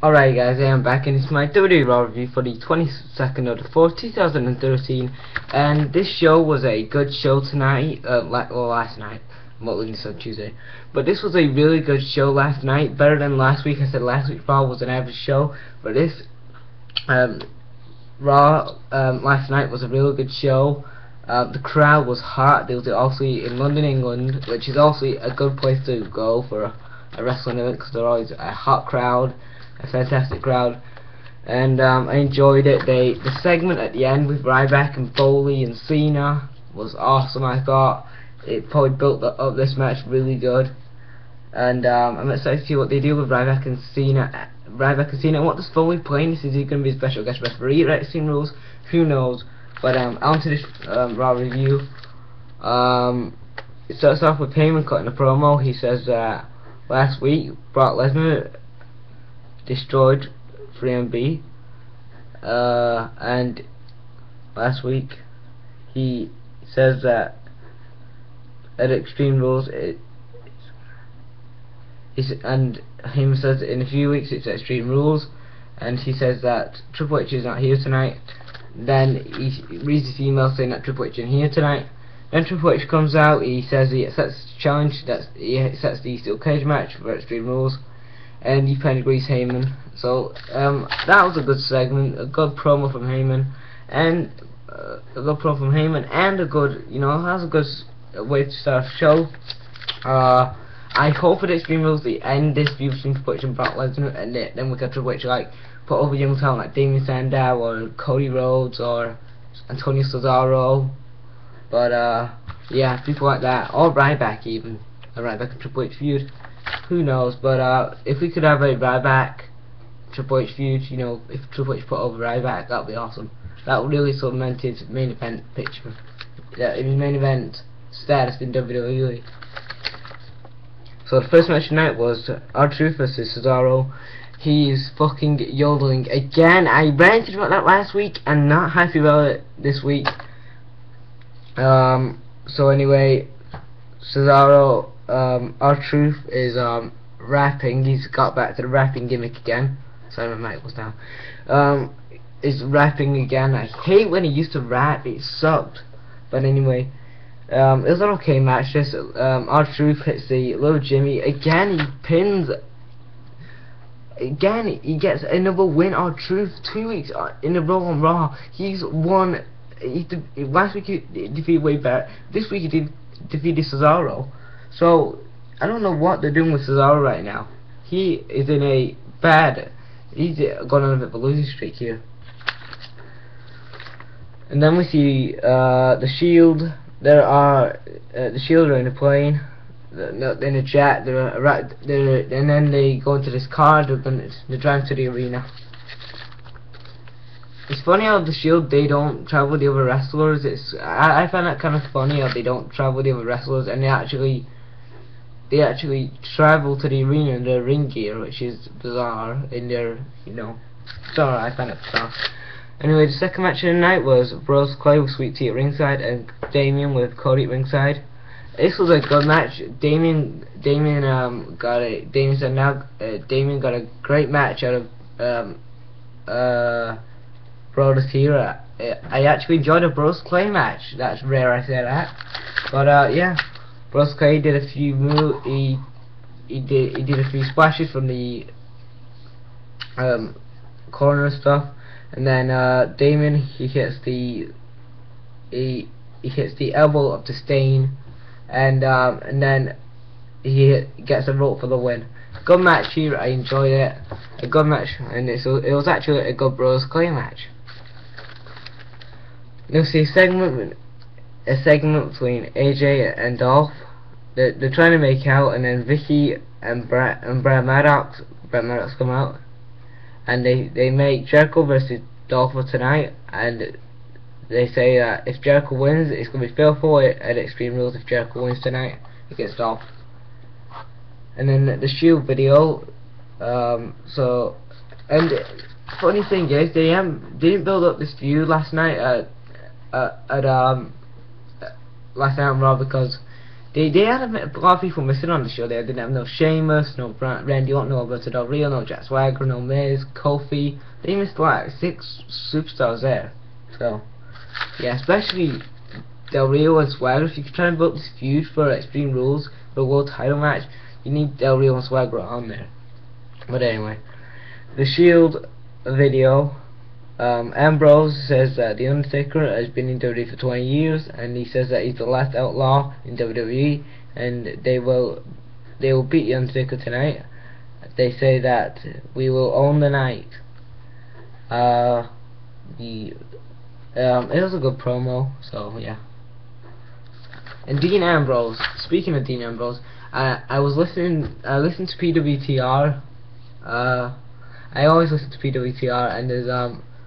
Alright guys, I am back and it's my WWE Raw review for the 22nd of the 4th, 2013, and this show was a good show tonight, last night. I'm not doing this on Tuesday, but this was a really good show last night, better than last week. I said last week's Raw was an average show, but this Raw last night was a really good show. The crowd was hot. They was also in London, England, which is also a good place to go for a wrestling event because they're always a hot crowd, a fantastic crowd, and I enjoyed it. The segment at the end with Ryback and Foley and Cena was awesome. I thought it probably built up this match really good, and I'm excited to see what they do with Ryback and Cena. And what does Foley play? Is he going to be a special guest referee at Extreme Rules? Who knows? But on to this Raw review. It starts off with Heyman cutting a promo. He says that last week Brock Lesnar destroyed 3MB, and last week he says that at Extreme Rules and him says in a few weeks it's Extreme Rules, and he says that Triple H is not here tonight. Then he reads his email saying that Triple H isn't here tonight. Then Triple H comes out, he says he accepts the challenge, he accepts the steel cage match for Extreme Rules, and he pedigrees Heyman. So that was a good segment, a good promo from Heyman, and a good, that's a good way to start a show. I hope at Extreme Rules they end this feud between Triple H and Brock Lesnar, and then we can Triple H like put over young talent like Damien Sandow or Cody Rhodes or Antonio Cesaro. But yeah, people like that, or Ryback even, a Ryback and Triple H feud. Who knows? But if we could have a Ryback Triple H feud, if Triple H put over Ryback, that'd be awesome. That would really cement his main event picture, his main event status in WWE. So the first match tonight was R-Truth versus Cesaro. He's fucking yodeling again. I ranted about that last week and not happy about it this week. So anyway, Cesaro, R-Truth is rapping. He's got back to the rapping gimmick again. Sorry, my mic was down. Is rapping again. I hate when he used to rap. It sucked. But anyway, it was an okay match. Just R-Truth hits the little Jimmy again. He pins. Again, he gets another win. R-Truth 2 weeks in a row on Raw. He's won. Last week he defeated Way Barrett. This week he defeated Cesaro. So I don't know what they're doing with Cesaro right now. He is in a bad. He's gone on a bit of a losing streak here. And then we see the Shield. The Shield are in a plane. In a jet. And then they go into this car. They're driving to the arena. It's funny how the Shield, they don't travel with the other wrestlers. I find that kind of funny how they don't travel with the other wrestlers, and they actually travel to the arena in their ring gear, which is bizarre. In their, bizarre. I find it bizarre. Anyway, the second match of the night was Bros Clay with Sweet Tea at ringside and Damien with Cody at ringside. This was a good match. Damien got a great match out of Bros here. I actually enjoyed a Bros Clay match. That's rare I say that. But yeah, Bros Clay did a few moves. He did a few splashes from the corner and stuff. And then Damien, he hits the elbow up to Stain, and then he gets a rope for the win. Good match here. I enjoyed it. A good match, and it was actually a good Bros Clay match. You'll see a segment between AJ and Dolph. They're trying to make out, and then Vicky and Brad Maddox come out. And they make Jericho versus Dolph for tonight, and they say that if Jericho wins, it's going to be fearful at Extreme Rules if Jericho wins tonight against Dolph. And then the Shield video, and funny thing is, they didn't build up this feud last night on Raw because They had a lot of people missing on the show. They didn't have no Sheamus, no Randy Orton, no Alberto Del Rio, no Jack Swagger, no Miz, Kofi. They missed like 6 superstars there. So yeah, especially Del Rio and Swagger. If you can try and book this feud for Extreme Rules for a world title match, you need Del Rio and Swagger on there. But anyway, the Shield video. Ambrose says that The Undertaker has been in WWE for 20 years, and he says that he's the last outlaw in WWE, and they will beat The Undertaker tonight. They say that we will own the night. It was a good promo, so yeah. And Dean Ambrose, speaking of Dean Ambrose, I listened to PWTR. I always listen to PWTR, and there's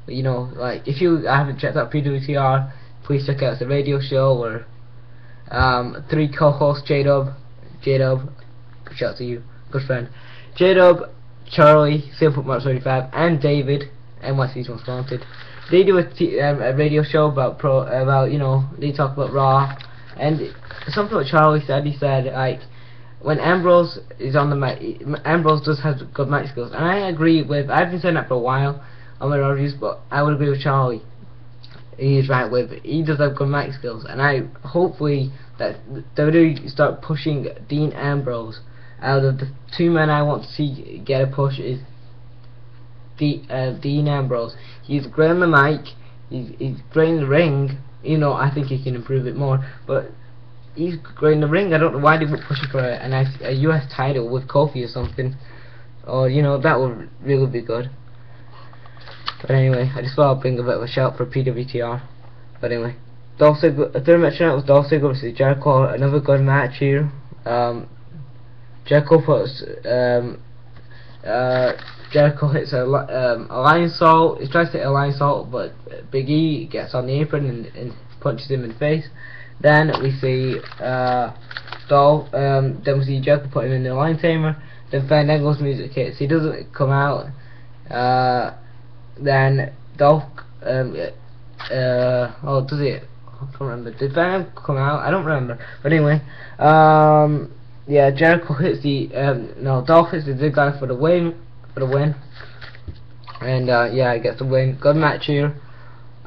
you know, like, if you haven't checked out PWTR, please check out the radio show where 3 co-hosts, J-Dub, shout out to you, good friend, J-Dub, Charlie, Simple Mark 35, and David, NYC's Most Wanted. They do a radio show about, you know, they talk about Raw, and something what Charlie said, he said, like, when Ambrose is on the mic, Ambrose does have good mic skills, and I agree with, I've been saying that for a while on my reviews, but I would agree with Charlie. He does have good mic skills, and I hopefully that WWE start pushing Dean Ambrose. Out of the 2 men I want to see get a push is Dean Ambrose. He's great on the mic, he's great in the ring. You know, I think he can improve it more, but he's great in the ring. I don't know why they would push him for a US title with Kofi or something, or you know, that would really be good. But anyway, I just thought I'd bring a bit of a shout for PWTR. But anyway, the third match tonight was Dolph Ziggler versus Jericho. Another good match here. Jericho puts Jericho hits a lion salt. He tries to hit a lion salt, but Big E gets on the apron and punches him in the face. Then we see then we see Jericho put him in the lion tamer. Then Fandango's music hits. He doesn't come out. Then Dolph, oh, does it? I can't remember. Did Venom come out? I don't remember. But anyway, yeah, Jericho hits no, Dolph hits the Ziggler for the win, and yeah, he gets the win. Good match here.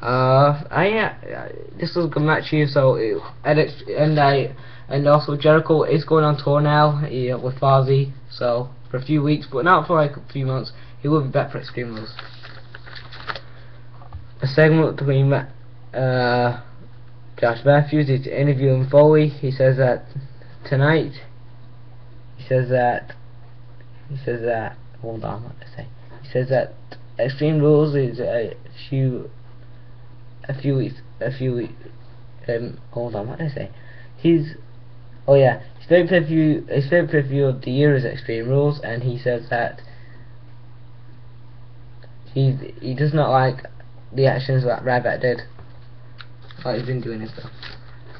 This was a good match here. So, and also Jericho is going on tour now, with Fozzy. So for a few weeks, but not for like a few months. He will be back for Extreme Rules. A segment between Josh Matthews is interviewing Foley. He says that tonight. He says that. Hold on, what did I say? He says that Extreme Rules is a few weeks. Hold on, what did I say? His favorite pay-per-view of the year is Extreme Rules, and he says that he does not like the actions that Ryback did. Like he's been doing his stuff.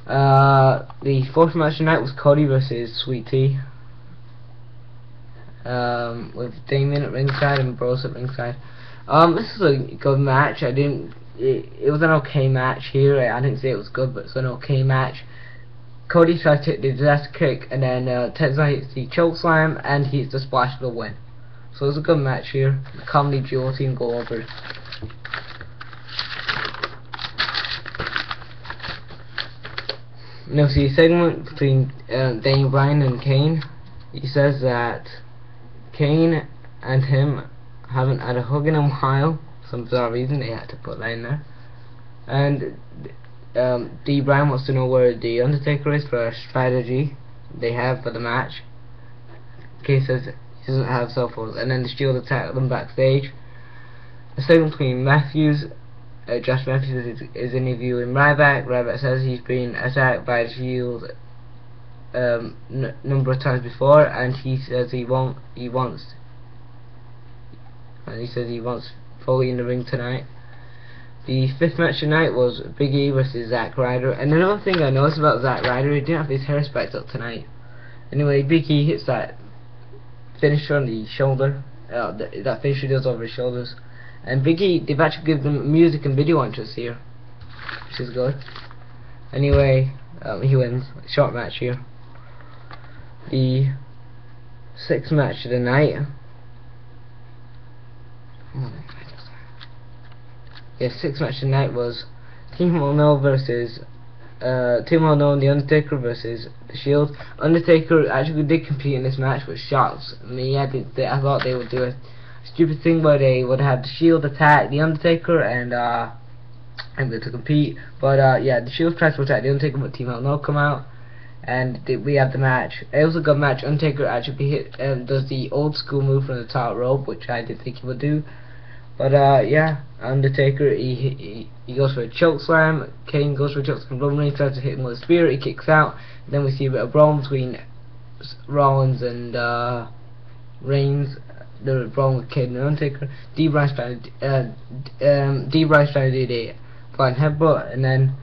The fourth match tonight was Cody versus Sweet Tea. With Damien at ringside and Bros at ringside. This is a good match. It was an okay match here. I didn't say it was good, but it's an okay match. Cody tries to hit the disaster kick, and then Tenzai hits the choke slam, and he hits the splash for the win. So it was a good match here. The comedy duo team go over. Now see a segment between Daniel Bryan and Kane. He says that Kane and him haven't had a hug in a while. For some bizarre reason they had to put that in there. And D. Bryan wants to know where the Undertaker is for a strategy they have for the match. Kane says he doesn't have cell phones, and then the Shield attack them backstage. A segment between Matthews. Josh Matthews is interviewing Ryback. Ryback says he's been attacked by the Shield number of times before, and he says he wants Foley in the ring tonight. The fifth match tonight was Big E versus Zack Ryder. And another thing I noticed about Zack Ryder, he didn't have his hair spiked up tonight. Anyway, Big E hits that finisher on the shoulder. That finisher does over his shoulders. And Big E, they've actually given them music and video entries here, which is good. Anyway, he wins. Short match here. the sixth match of the night. Yeah, sixth match of the night was Team Unknown versus Team Unknown, The Undertaker versus The Shield. Undertaker actually did compete in this match, which shocks me. I thought they would do a stupid thing where they would have The Shield attack The Undertaker and to compete. But yeah, The Shield tries to attack The Undertaker, but Team Unknown come out, and we have the match. It was a good match. Undertaker actually does the old school move from the top rope, which I did think he would do. But yeah, Undertaker he goes for a choke slam. Kane goes for a choke slam. Roman Reigns tries to hit him with a spear. He kicks out. Then we see a bit of brawl between Rollins and Reigns. The brawl with Kane and Undertaker. D. Bryce trying to do the flying headbutt, and then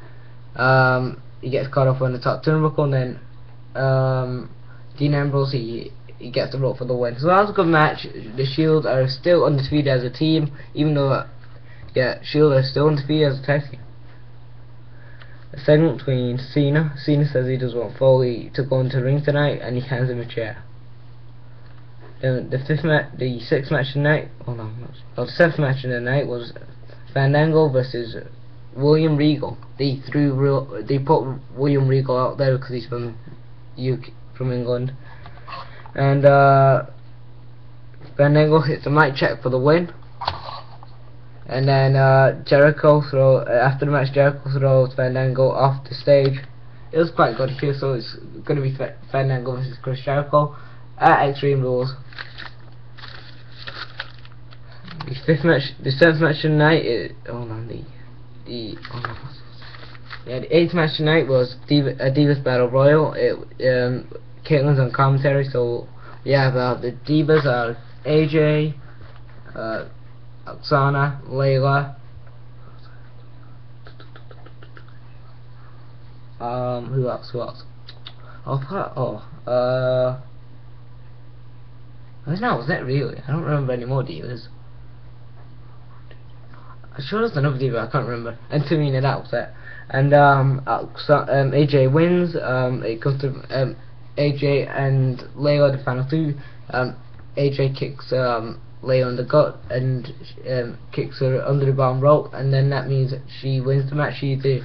he gets caught up on the top turnbuckle, and then Dean Ambrose he gets the rope for the win. So that was a good match. The Shield are still undefeated as a team, even though Shield are still undefeated as a tag team. A segment between Cena. Cena says he doesn't want Foley to go into the ring tonight, and he hands him a chair. Then the sixth match of the night. Oh no, the seventh match of the night was Fandango versus William Regal. They put William Regal out there because he's from England. And Fandango hits a mic check for the win. And then after the match, Jericho throws Fandango off the stage. It was quite good here, so it's going to be Fandango versus Chris Jericho at Extreme Rules. The seventh match of the night is the eighth match tonight was a Divas Battle Royal. Caitlin's on commentary, so yeah, the Divas are AJ, Oksana, Layla, who else? Was that really? I don't remember any more Divas. I'm sure there's another Diva, I can't remember. And Tamina, that was it. And AJ wins. It comes to AJ and Layla, the final two. AJ kicks Layla in the gut and kicks her under the bottom rope, and then that means that she wins the match. She's the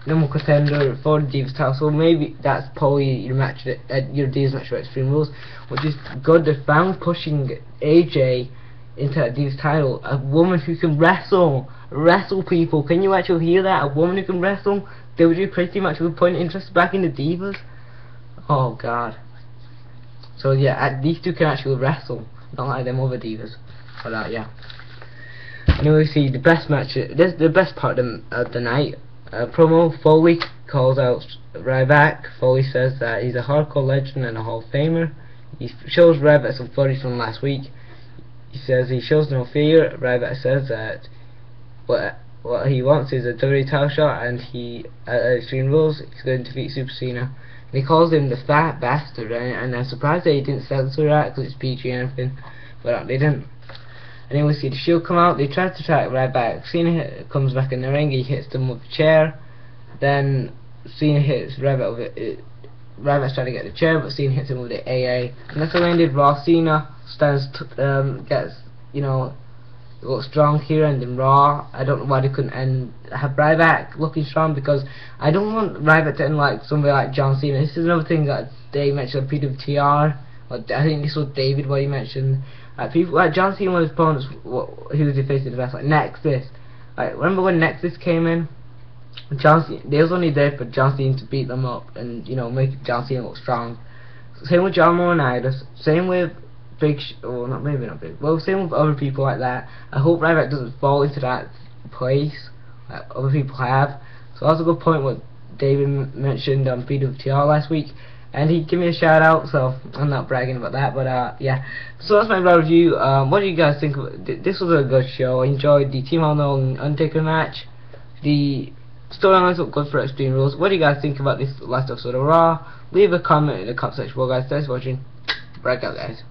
number contender for the Divas title. So maybe that's probably your match, your Divas match for Extreme Rules, which is good. They found pushing AJ into that Divas title, a woman who can wrestle people. Can you actually hear that? A woman who can wrestle. They would do pretty much with point interest back in the Divas. Oh god. So yeah, these two can actually wrestle, not like them other Divas. But yeah. Anyway, we see the best match. This is the best part of the night. Promo. Foley calls out Ryback. Foley says that he's a hardcore legend and a Hall of Famer. He shows Ryback some footage from last week. He says he shows no fear. Ryback says that what he wants is a WWE title shot, and he at Extreme Rules he's going to defeat Super Cena. And he calls him the fat bastard, and I'm surprised that he didn't censor that because it's PG and everything, but they didn't. And then we see the Shield come out. They try to attack Ryback. Cena comes back in the ring. He hits them with a chair. Then Cena hits Ryback with it. Ryback's trying to get the chair, but Cena hits him with the AA. And that's how we ended Raw. Cena gets, looks strong here, and then Raw. I don't know why they couldn't have Ryback looking strong, because I don't want Ryback to end like somebody like John Cena. This is another thing that they mentioned, PWTR. I think this was David what he mentioned. People like John Cena, his opponents, he was defeated the best, like Nexus. Like, remember when Nexus came in? They was only there for John Cena to beat them up and make John Cena look strong. Same with John Laurinaitis. Same with same with other people like that. I hope Ryback doesn't fall into that place like other people have. So that's a good point what David mentioned on PWTR last week, and he gave me a shout out, so I'm not bragging about that, but yeah. So that's my review. What do you guys think of it? This was a good show. I enjoyed the Team Unknown Undertaker match. The storylines look good for Extreme Rules. What do you guys think about this last episode of Raw? Leave a comment in the comment section below, guys. Thanks for watching. Breakout, guys.